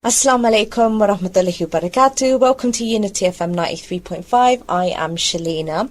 Assalamu alaikum wa rahmatullahi wa barakatuh. Welcome to Unity FM 93.5. I am Shalina.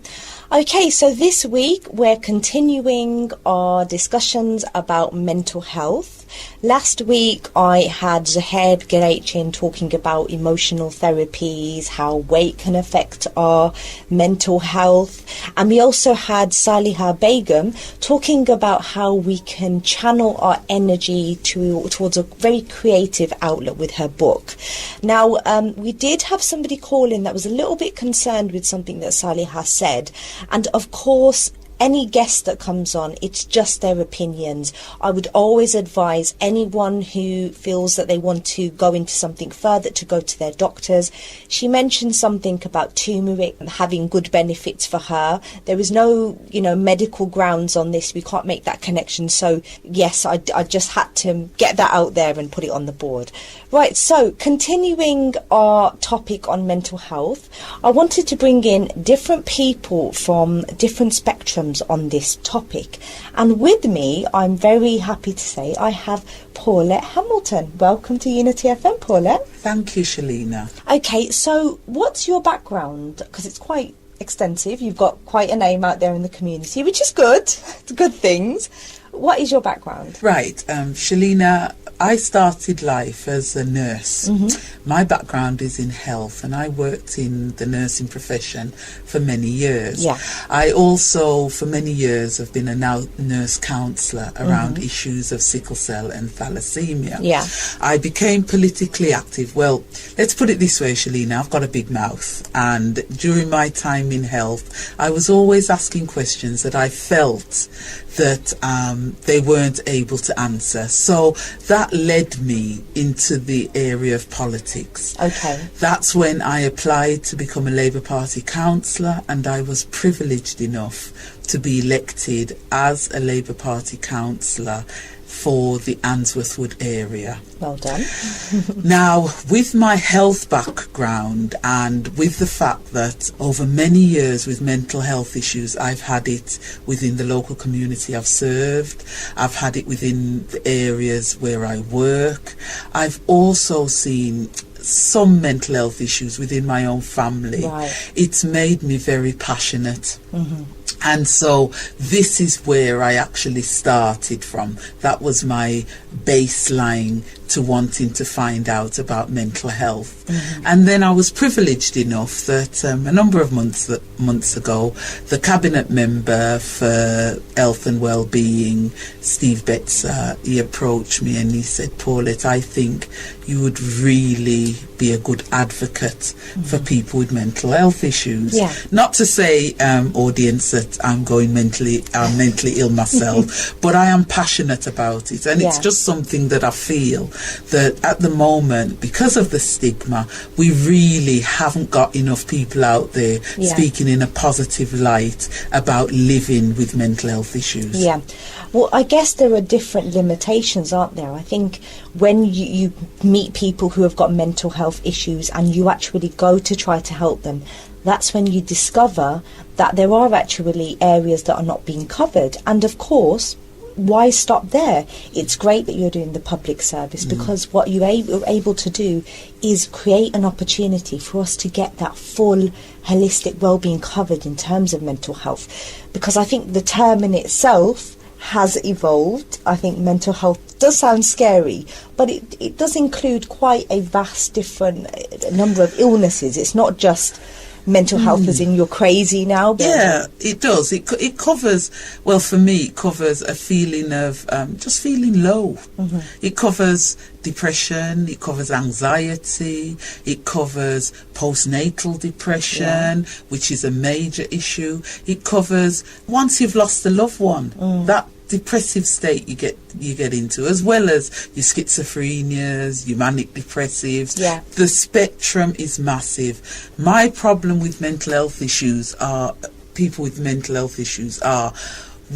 Okay, so this week we're continuing our discussions about mental health. Last week I had Zahed Gerechin talking about emotional therapies, how weight can affect our mental health. And we also had Saliha Begum talking about how we can channel our energy towards a very creative outlet with her book. Now, we did have somebody call in that was a little bit concerned with something that Saliha said. And of course, any guest that comes on, it's just their opinions. I would always advise anyone who feels that they want to go into something further to go to their doctors. She mentioned something about turmeric having good benefits for her. There is no, medical grounds on this. We can't make that connection. So yes, I just had to get that out there and put it on the board. Right, so continuing our topic on mental health, I wanted to bring in different people from different spectrums on this topic. And with me, I'm very happy to say I have Paulette Hamilton. Welcome to Unity FM, Paulette. Thank you, Shalina. Okay, so what's your background? Because it's quite extensive. You've got quite a name out there in the community, which is good. It's good things. What is your background? Right, Shalina, I started life as a nurse. Mm-hmm. My background is in health, and I worked in the nursing profession for many years. Yeah. I also, for many years, have been a nurse counsellor around issues of sickle cell and thalassemia. Yeah. I became politically active. Well, let's put it this way, Shalina, I've got a big mouth, and during my time in health, I was always asking questions that I felt that they weren't able to answer. So that led me into the area of politics. Okay. That's when I applied to become a Labour Party councillor, and I was privileged enough to be elected as a Labour Party councillor for the Answorth Wood area. Well done. Now, with my health background and with the fact that over many years with mental health issues, I've had it within the local community I've served, I've had it within the areas where I work, I've also seen some mental health issues within my own family. Right. It's made me very passionate. Mm-hmm. And so this is where I actually started from. That was my baseline to wanting to find out about mental health. Mm-hmm. And then I was privileged enough that a number of months ago, the cabinet member for health and well-being, Steve Betzer, he approached me and he said, Paulette, I think you would really be a good advocate for people with mental health issues. Yeah. Not to say, audience, that I'm mentally ill myself, but I am passionate about it, and it's just something that I feel that at the moment, because of the stigma, we really haven't got enough people out there speaking in a positive light about living with mental health issues. Yeah. Well, I guess there are different limitations, aren't there? I think when you meet people who have got mental health issues and you actually go to try to help them, that's when you discover that there are actually areas that are not being covered. And of course, why stop there? It's great that you're doing the public service, because what you're able to do is create an opportunity for us to get that full holistic well-being covered in terms of mental health. Because I think the term in itself has evolved. I think mental health does sound scary, but it does include quite a vast different number of illnesses. It's not just mental health as in you're crazy now. But yeah, it does. It covers, well, for me, it covers a feeling of just feeling low. Mm-hmm. It covers depression, it covers anxiety, it covers postnatal depression, which is a major issue. It covers once you've lost a loved one, that depressive state you get into, as well as your schizophrenias, your manic depressives. Yeah. The spectrum is massive. My problem with mental health issues are, people with mental health issues are,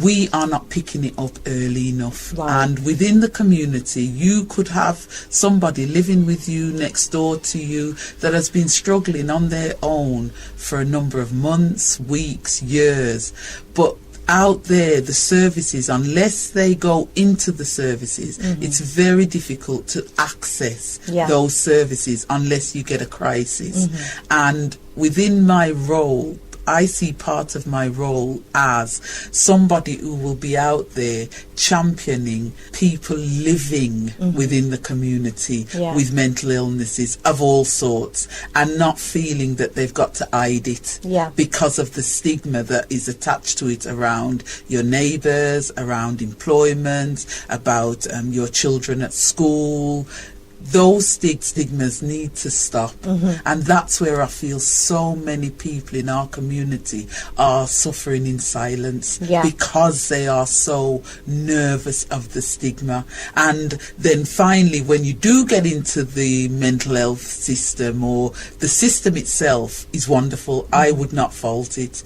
we are not picking it up early enough. Right. And within the community, you could have somebody living with you next door to you that has been struggling on their own for a number of months, weeks, years, but out there, the services, unless they go into the services, it's very difficult to access those services unless you get a crisis. And within my role, I see part of my role as somebody who will be out there championing people living within the community with mental illnesses of all sorts, and not feeling that they've got to hide it because of the stigma that is attached to it around your neighbours, around employment, about your children at school. Those stigmas need to stop, and that's where I feel so many people in our community are suffering in silence because they are so nervous of the stigma. And then finally, when you do get into the mental health system, or the system itself is wonderful, I would not fault it,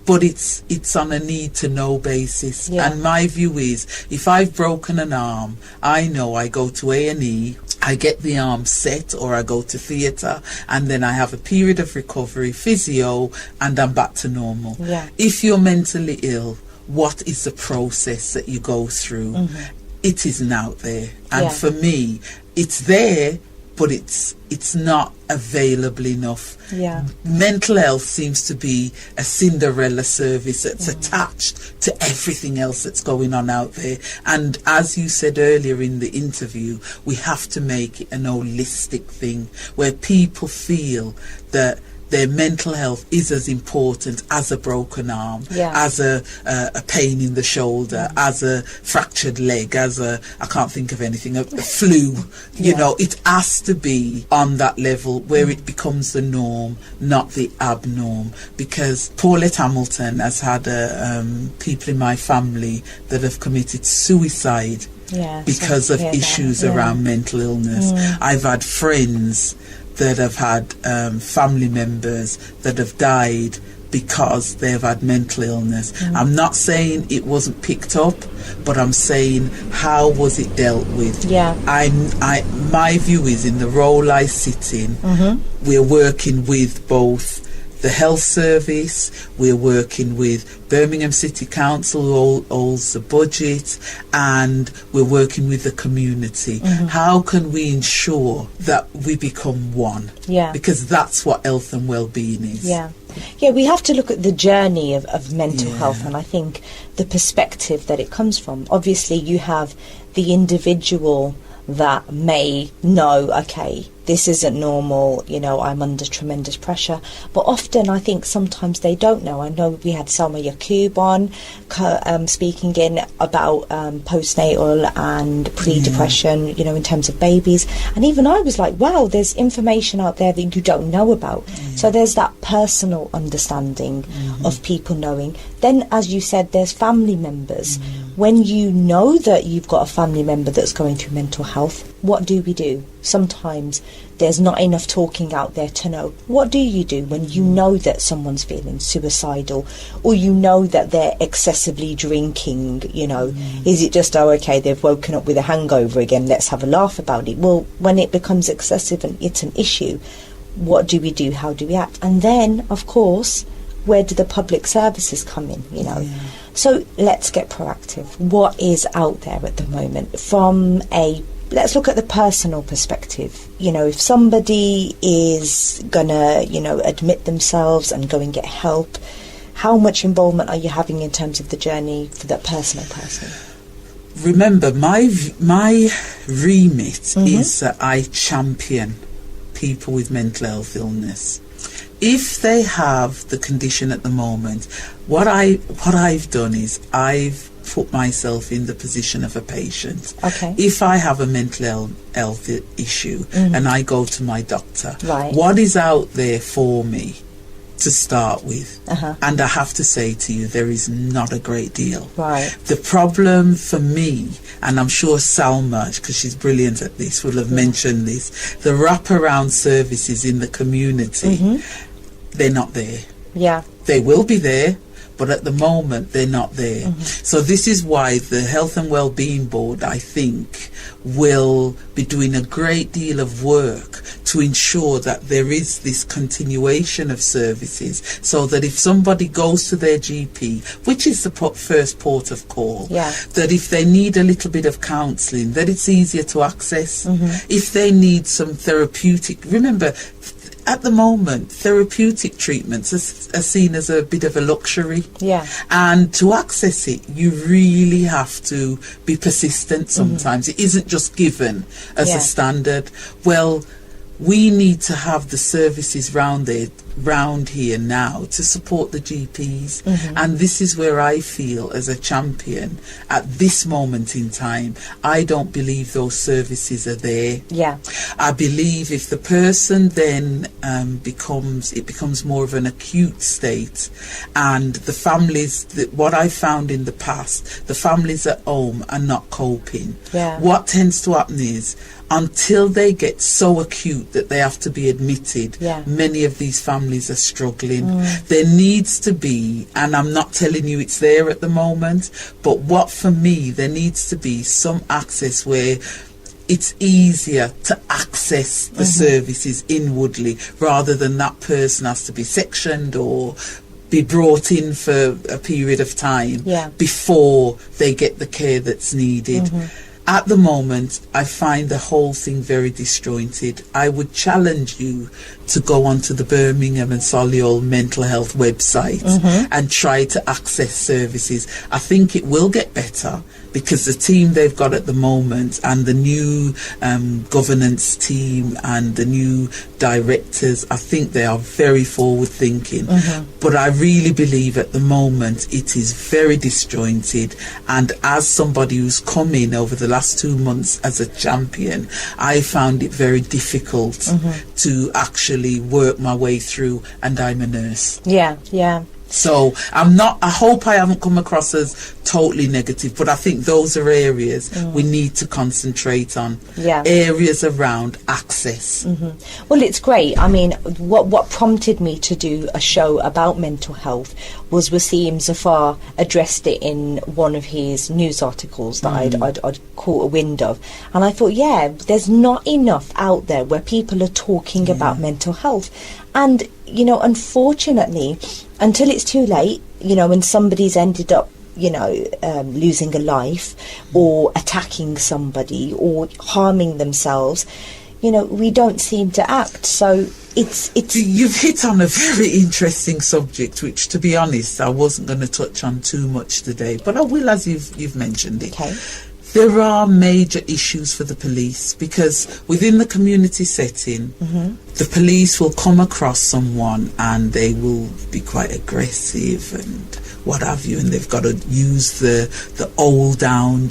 but it's on a need to know basis. And my view is, if I've broken an arm, I know I go to A&E, I get the arm set, or I go to theatre, and then I have a period of recovery, physio, and I'm back to normal. If you're mentally ill, what is the process that you go through? It isn't out there. And for me, it's there, but it's not available enough. Mental health seems to be a Cinderella service that's attached to everything else that's going on out there. And as you said earlier in the interview, we have to make it an holistic thing where people feel that their mental health is as important as a broken arm, as a pain in the shoulder, as a fractured leg, as I can't think of anything, a flu. You know, it has to be on that level where it becomes the norm, not the abnorm. Because Paulette Hamilton has had people in my family that have committed suicide because of issues around mental illness. I've had friends that have had family members that have died because they've had mental illness. I'm not saying it wasn't picked up, but I'm saying, how was it dealt with? My view is, in the role I sit in, we're working with both the health service, we're working with Birmingham City Council, who holds the budget, and we're working with the community. How can we ensure that we become one? Because that's what health and well-being is. We have to look at the journey of mental health, and I think the perspective that it comes from. Obviously, you have the individual that may know, okay, this isn't normal, you know, I'm under tremendous pressure. But often I think sometimes they don't know. I know we had Salma Yaqub on speaking in about postnatal and pre-depression, you know, in terms of babies. And even I was like, wow, there's information out there that you don't know about. So there's that personal understanding of people knowing. Then, as you said, there's family members. When you know that you've got a family member that's going through mental health, what do we do? Sometimes there's not enough talking out there to know. What do you do when you know that someone's feeling suicidal, or you know that they're excessively drinking? You know, is it just, oh, okay, they've woken up with a hangover again, let's have a laugh about it? Well, when it becomes excessive and it's an issue, what do we do? How do we act? And then, of course, where do the public services come in, you know? So let's get proactive. What is out there at the moment from let's look at the personal perspective. You know, if somebody is gonna, you know, admit themselves and go and get help, how much involvement are you having in terms of the journey for that personal person? Remember, my remit is that I champion people with mental health illness. If they have the condition at the moment, what I've done is I've put myself in the position of a patient. If I have a mental health issue and I go to my doctor, what is out there for me to start with? And I have to say to you, there is not a great deal. The problem for me, and I'm sure Salma, because she's brilliant at this, will have mentioned this, the wraparound services in the community, they're not there. They will be there, but at the moment they're not there. So this is why the Health and Wellbeing Board, I think, will be doing a great deal of work to ensure that there is this continuation of services, so that if somebody goes to their GP, which is the first port of call, that if they need a little bit of counselling, that it's easier to access. If they need some therapeutic, remember, at the moment, therapeutic treatments are seen as a bit of a luxury. And to access it, you really have to be persistent sometimes. It isn't just given as a standard. Well, we need to have the services round here now to support the GPs. And this is where I feel, as a champion, at this moment in time, I don't believe those services are there. I believe if the person then becomes more of an acute state, and the families, what I found in the past, the families at home are not coping. What tends to happen is, until they get so acute that they have to be admitted, many of these families are struggling. There needs to be, and I'm not telling you it's there at the moment, but what for me, there needs to be some access where it's easier to access the services inwardly, rather than that person has to be sectioned or be brought in for a period of time before they get the care that's needed. At the moment, I find the whole thing very disjointed. I would challenge you to go onto the Birmingham and Solihull mental health website and try to access services. I think it will get better, because the team they've got at the moment, and the new governance team and the new directors, I think they are very forward thinking. But I really believe at the moment it is very disjointed, and as somebody who's come in over the last 2 months as a champion, I found it very difficult to actually work my way through, and I'm a nurse. So I hope I haven't come across as totally negative, but I think those are areas we need to concentrate on. Areas around access. Well, it's great. I mean, what prompted me to do a show about mental health was Wasim Zafar addressed it in one of his news articles that I'd caught a wind of, and I thought, there's not enough out there where people are talking about mental health. And unfortunately, until it's too late, when somebody's ended up losing a life, or attacking somebody, or harming themselves, we don't seem to act. So it's you've hit on a very interesting subject, which, to be honest, I wasn't going to touch on too much today, but I will, as you've mentioned it. There are major issues for the police, because within the community setting, the police will come across someone and they will be quite aggressive and what have you, and they've got to use the hold down,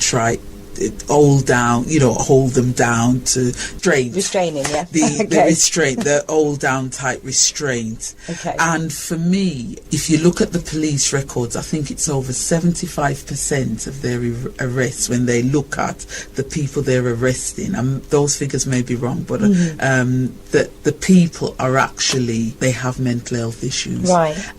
hold them down to restraining, the restraint, the hold down type restraint. And for me, if you look at the police records, I think it's over 75% of their arrests, when they look at the people they're arresting, and those figures may be wrong, but that the people are actually, they have mental health issues.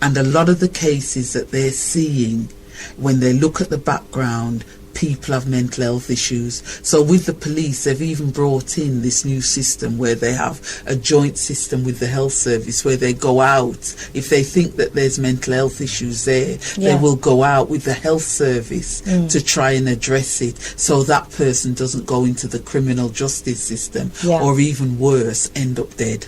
And a lot of the cases that they're seeing, when they look at the background, people have mental health issues. So with the police, they've even brought in this new system where they have a joint system with the health service, where they go out, if they think that there's mental health issues there, they will go out with the health service to try and address it, so that person doesn't go into the criminal justice system, or even worse, end up dead.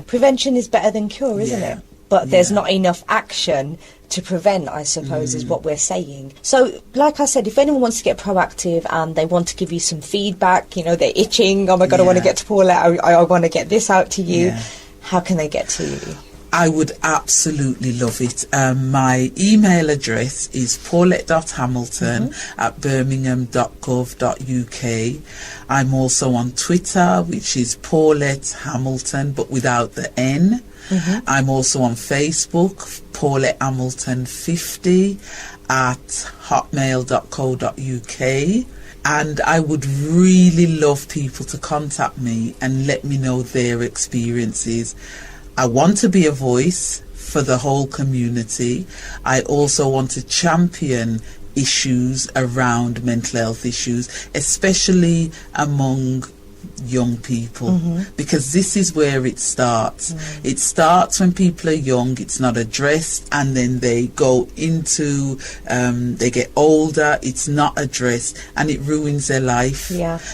Prevention is better than cure, isn't it? But there's not enough action to prevent, I suppose, is what we're saying. So, like I said, if anyone wants to get proactive and they want to give you some feedback, they're itching, oh my God, I want to get to Paulette, I want to get this out to you, how can they get to you? I would absolutely love it. My email address is paulette.hamilton@birmingham.gov.uk. I'm also on Twitter, which is Paulette Hamilton, but without the N. I'm also on Facebook, Paulette Hamilton 50 at hotmail.co.uk. And I would really love people to contact me and let me know their experiences. I want to be a voice for the whole community. I also want to champion issues around mental health issues, especially among young people, because this is where it starts. It starts when people are young, it's not addressed, and then they go into they get older, it's not addressed, and it ruins their life.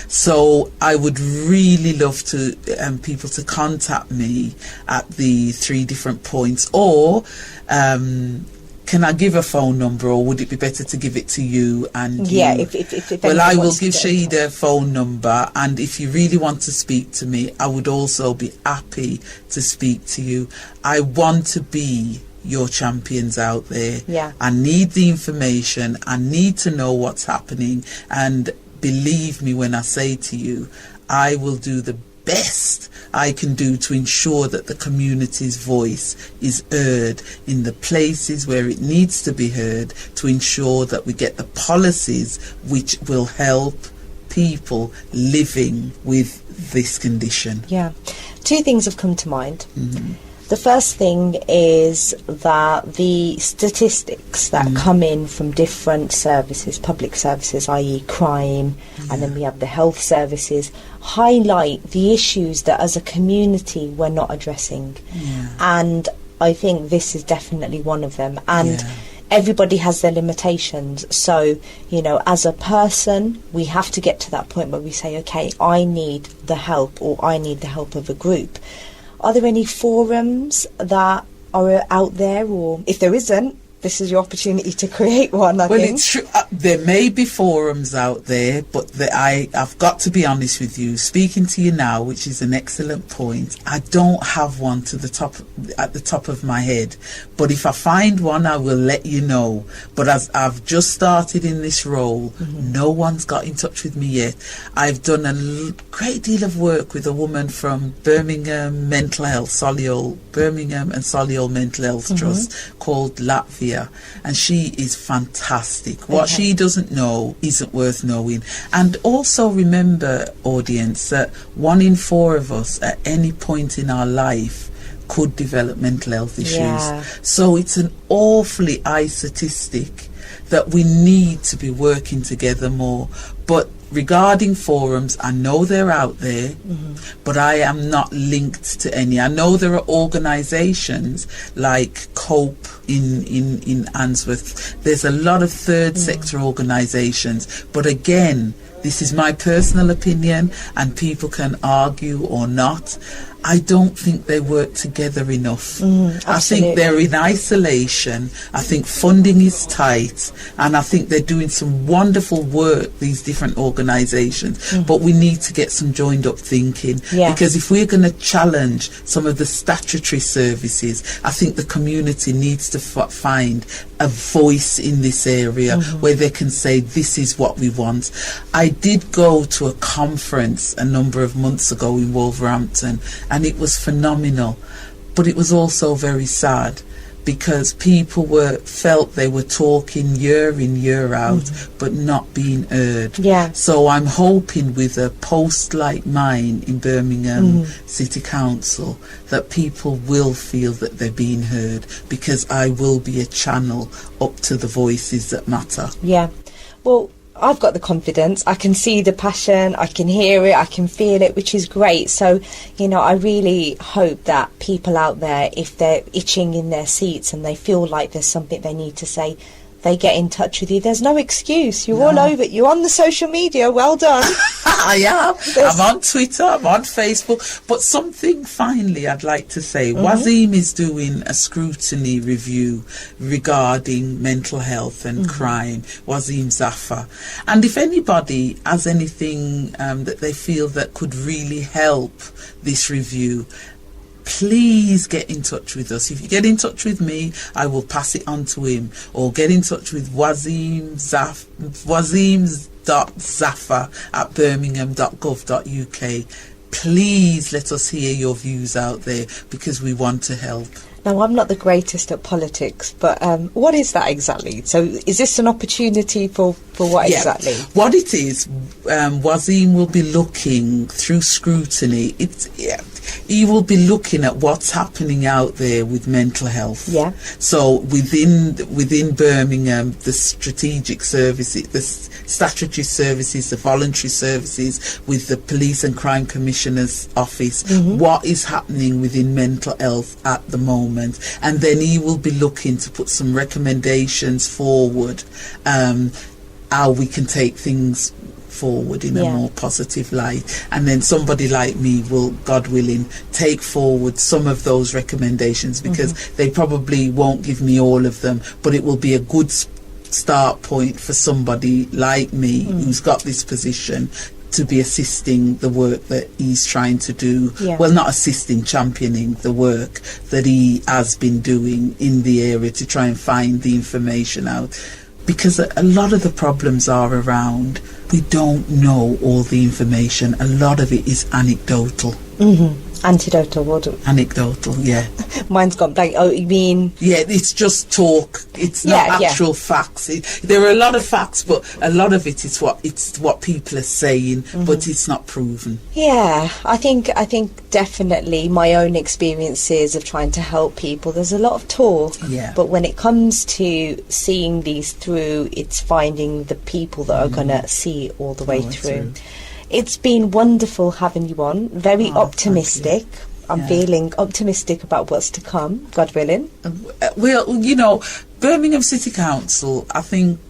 So I would really love to people to contact me at the 3 different points, or can I give a phone number, or would it be better to give it to you? And if well, I will give Shahida a phone number, and if you really want to speak to me, I would also be happy to speak to you. I want to be your champions out there. I need the information. I need to know what's happening, and believe me when I say to you, I will do the best I can do to ensure that the community's voice is heard in the places where it needs to be heard, to ensure that we get the policies which will help people living with this condition. 2 things have come to mind. The first thing is that the statistics that come in from different services, public services, i.e. crime, and then we have the health services, highlight the issues that as a community we're not addressing. And I think this is definitely one of them. And everybody has their limitations. So, you know, as a person, we have to get to that point where we say, okay, I need the help, or I need the help of a group. Are there any forums that are out there, or if there isn't, this is your opportunity to create one, I think. It's true. There may be forums out there, but I've got to be honest with you. Speaking to you now, which is an excellent point, I don't have one at the top of my head. But if I find one, I will let you know. But as I've just started in this role, no one's got in touch with me yet. I've done a great deal of work with a woman from Birmingham Mental Health, Birmingham and Solihull Mental Health Trust, called Latvia. And she is fantastic. What she doesn't know isn't worth knowing. And also remember, audience, that 1 in 4 of us at any point in our life could develop mental health issues. So it's an awfully high statistic that we need to be working together more. But regarding forums, I know they're out there, but I am not linked to any. I know there are organisations like COPE in Answorth. There's a lot of third sector organisations, but again, this is my personal opinion, and people can argue or not. I don't think they work together enough. I think they're in isolation. I think funding is tight, and I think they're doing some wonderful work, these different organisations, but we need to get some joined up thinking, because if we're going to challenge some of the statutory services, I think the community needs to find a voice in this area where they can say, this is what we want. I did go to a conference a number of months ago in Wolverhampton, and it was phenomenal, but it was also very sad, because people felt they were talking year in, year out, but not being heard. So I'm hoping with a post like mine in Birmingham City Council that people will feel that they're being heard, because I will be a channel up to the voices that matter. Well, I've got the confidence. I can see the passion, I can hear it, I can feel it, which is great. So, you know, I really hope that people out there, if they're itching in their seats and they feel like there's something they need to say, they get in touch with you. There's no excuse. You're all over it. You're on the social media. Well done. I am. I'm on Twitter. I'm on Facebook. But something finally I'd like to say. Wazim is doing a scrutiny review regarding mental health and crime. Wazim Zafar. And if anybody has anything that they feel that could really help this review, please get in touch with us. If you get in touch with me, I will pass it on to him, or get in touch with wazim.zafar@birmingham.gov.uk. Please let us hear your views out there, because we want to help. Now, I'm not the greatest at politics, but what is that exactly? So is this an opportunity for what exactly? What it is, Wazim will be looking through scrutiny. he will be looking at what's happening out there with mental health. Yeah. So within Birmingham, the strategic services, the statutory services, the voluntary services, with the Police and Crime Commissioner's office, what is happening within mental health at the moment, and then he will be looking to put some recommendations forward, how we can take things forward in a more positive light, and then somebody like me will, God willing, take forward some of those recommendations, because they probably won't give me all of them, but it will be a good start point for somebody like me who's got this position to be assisting the work that he's trying to do. Well, not assisting, championing the work that he has been doing in the area to try and find the information out. Because a lot of the problems are around, we don't know all the information. A lot of it is anecdotal. Antidotal, what? Anecdotal, yeah. Mine's gone blank. Oh, you mean? Yeah, it's just talk. It's not actual facts. There are a lot of facts, but a lot of it is what people are saying, but it's not proven. Yeah, I think definitely my own experiences of trying to help people, there's a lot of talk. Yeah. But when it comes to seeing these through, it's finding the people that are going to see all the way through. It's been wonderful having you on. Very optimistic. I'm feeling optimistic about what's to come, God willing. Well, you know, Birmingham City Council, I think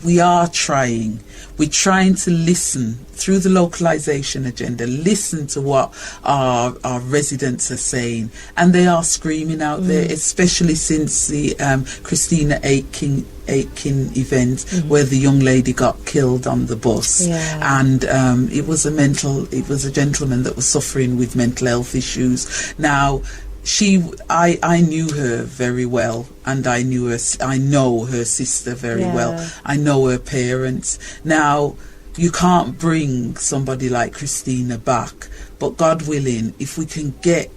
we are trying. We're trying to listen through the localisation agenda, listen to what our residents are saying. And they are screaming out there, especially since the Christina Aitken event, where the young lady got killed on the bus. And it was a gentleman that was suffering with mental health issues. Now, I knew her very well, and I know her sister very well. I know her parents. Now, you can't bring somebody like Christina back, but God willing, if we can get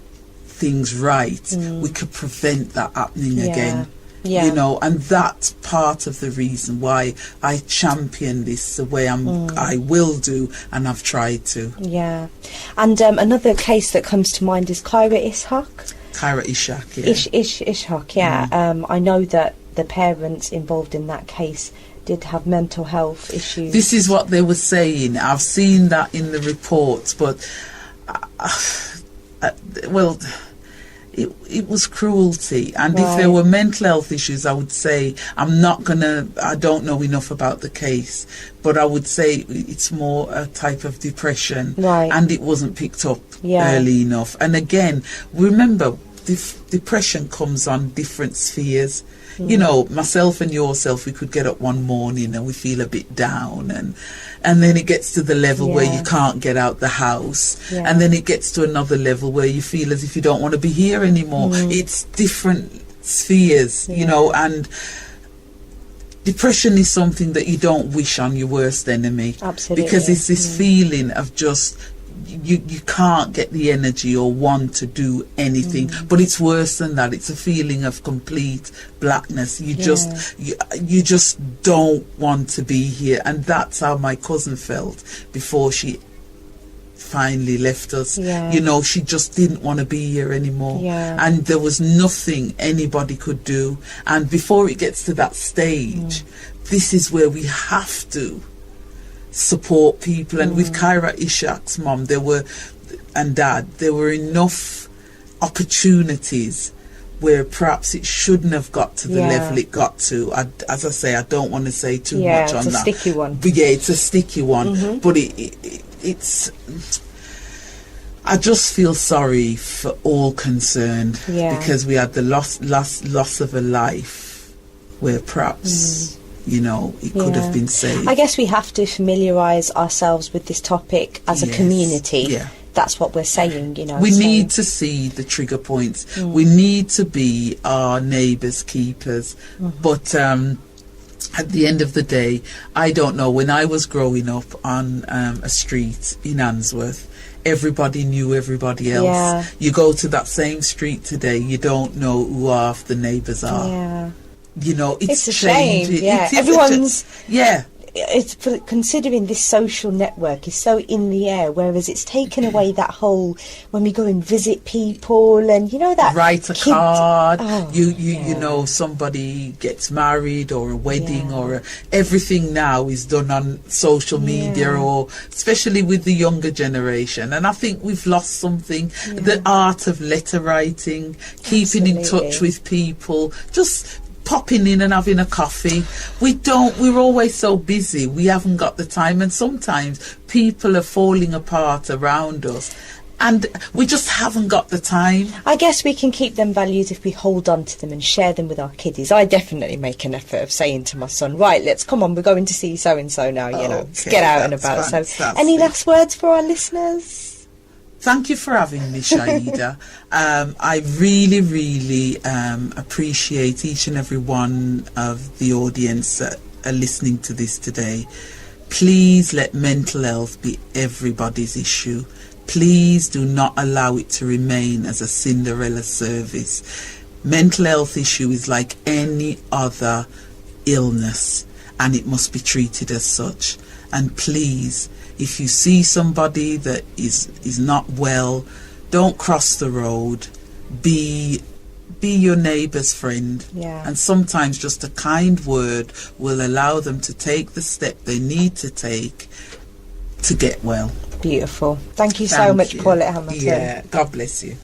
things right, we could prevent that happening again. You know, and that's part of the reason why I champion this the way I will do, and I've tried to. Yeah. And another case that comes to mind is Kyra Ishak. Kyra Ishak, Ishak, yeah. I know that the parents involved in that case did have mental health issues. This is what they were saying. I've seen that in the reports, but well, it was cruelty. And if there were mental health issues, I would say, I don't know enough about the case, but I would say it's more a type of depression. And it wasn't picked up early enough. And again, remember, depression comes on different spheres. You know, myself and yourself, we could get up one morning and we feel a bit down, and then it gets to the level where you can't get out the house, and then it gets to another level where you feel as if you don't want to be here anymore. It's different spheres, you know, and depression is something that you don't wish on your worst enemy. Absolutely. Because it's this feeling of just you can't get the energy or want to do anything. But it's worse than that. It's a feeling of complete blackness. You just don't want to be here. And that's how my cousin felt before she finally left us. You know, she just didn't want to be here anymore. And there was nothing anybody could do. And before it gets to that stage, this is where we have to support people. And with Kyra Ishak's mom and dad, there were enough opportunities where perhaps it shouldn't have got to the level it got to. As I say, I don't want to say too much on that. It's a sticky one. But it's a sticky one. But it's I just feel sorry for all concerned, because we had the loss of a life where perhaps you know, it could have been saved. I guess we have to familiarise ourselves with this topic as a community. That's what we're saying, you know. We need to see the trigger points. We need to be our neighbours' keepers. But at the end of the day, I don't know, when I was growing up on a street in Handsworth, everybody knew everybody else. You go to that same street today, you don't know who half the neighbours are. You know, it's a shame. Everyone's it's considering this social network is so in the air, whereas it's taken away that whole, when we go and visit people and, you know, that write a card, Oh, you know, somebody gets married or a wedding everything now is done on social media, or especially with the younger generation. And I think we've lost something, the art of letter writing, keeping in touch with people, just popping in and having a coffee. We're always so busy, we haven't got the time, and sometimes people are falling apart around us and we just haven't got the time. I guess we can keep them values if we hold on to them and share them with our kiddies. I definitely make an effort of saying to my son, right, let's come on, we're going to see so and so now, you know, let's get out and about. Fantastic. So any last words for our listeners? Thank you for having me, Shaida. I really appreciate each and every one of the audience that are listening to this today. Please let mental health be everybody's issue. Please do not allow it to remain as a Cinderella service. Mental health issue is like any other illness, and it must be treated as such. And please, if you see somebody that is not well, don't cross the road. Be your neighbour's friend. And sometimes just a kind word will allow them to take the step they need to take to get well. Beautiful. Thank you so much, Paulette Hamilton. Yeah, God bless you.